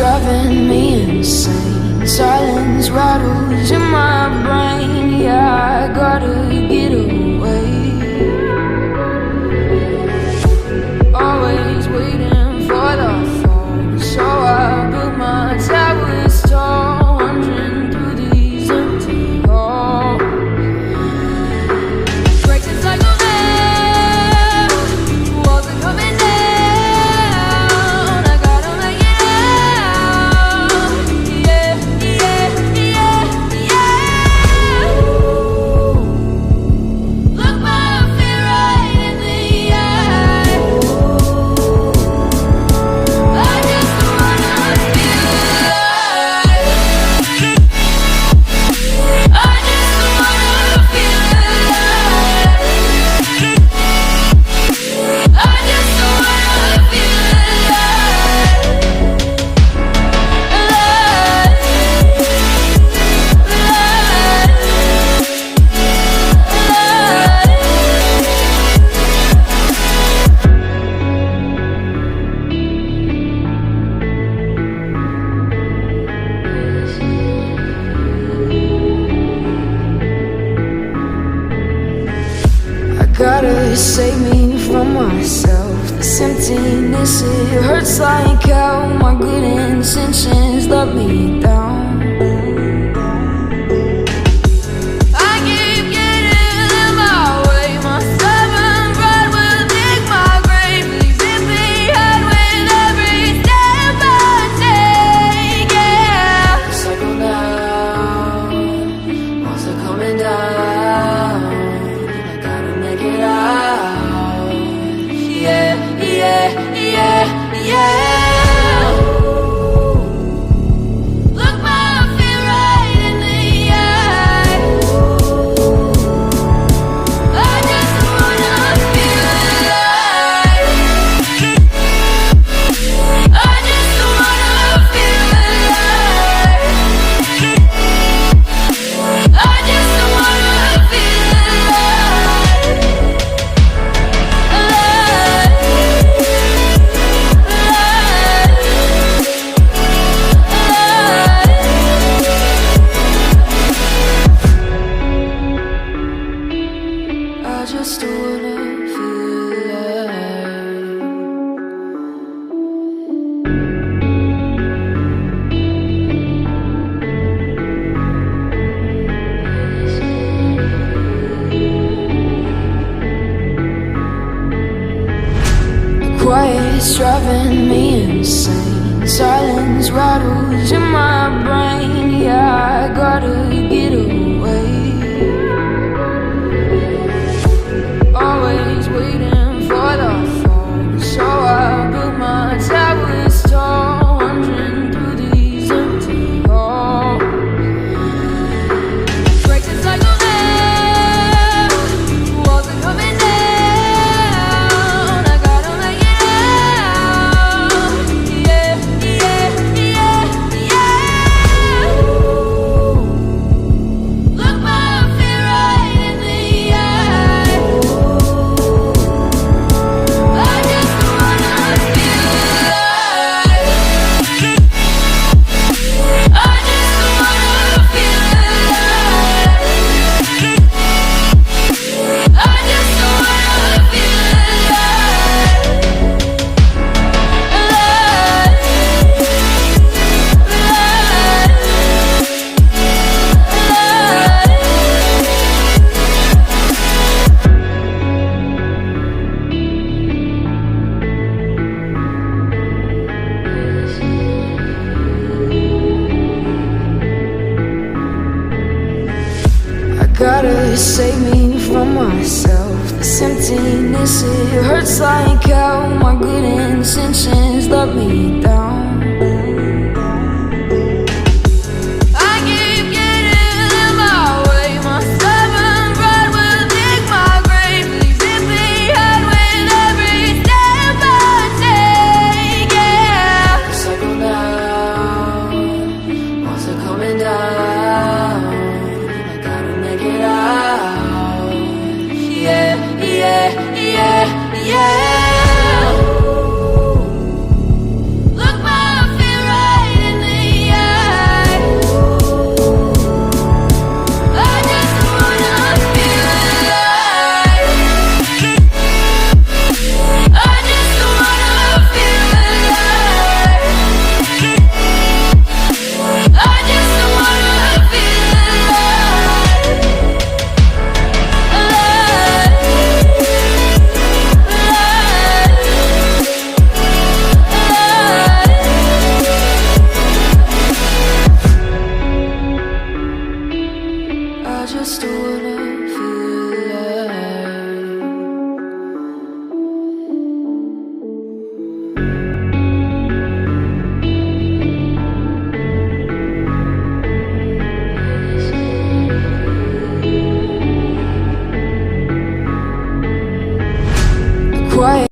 driving me insane. Silence rattles in my brain. Yeah, I gotta get away. Always waiting for the phone, so I built my towers tall, wandering through these empty halls. Breaks the cycle now, walls are coming down. I gotta make it out. Yeah, yeah, yeah, yeah. Look my fear right in the eye. I just wanna feel alive. I just wanna feel alive. I just wanna feel I gotta save me from myself. This emptiness, it hurts like hell. My good intentions let me down. I keep getting in my way. My stubborn pride will dig my grave. Leave it behind with every step I take. Yeah, cycle down, walls are coming down. I gotta make it out. Yeah, yeah, yeah, yeah. Look my fear right in the eye. I just wanna feel alive. I just wanna feel alive. I just wanna feel alive. I just wanna feel alive. Quiet's driving me insane. Silence rattles in my brain. Yeah, I gotta get away. Always waiting for the phone, so I built my towers tall, wandering through these empty halls. Breaks the cycle now, walls are coming down. I gotta make it out. Yeah, yeah, yeah, yeah. Look my fear right in the eye. I just wanna feel alive. I just wanna feel alive. I just wanna feel I gotta save me from myself. This emptiness, it hurts like hell. My good intentions let me down. I keep getting in my way. My stubborn pride will dig my grave. Leave it behind with every step I take. Yeah, cycle down, walls are coming down. I gotta make it out. Yeah, yeah, yeah, yeah. Look quiet.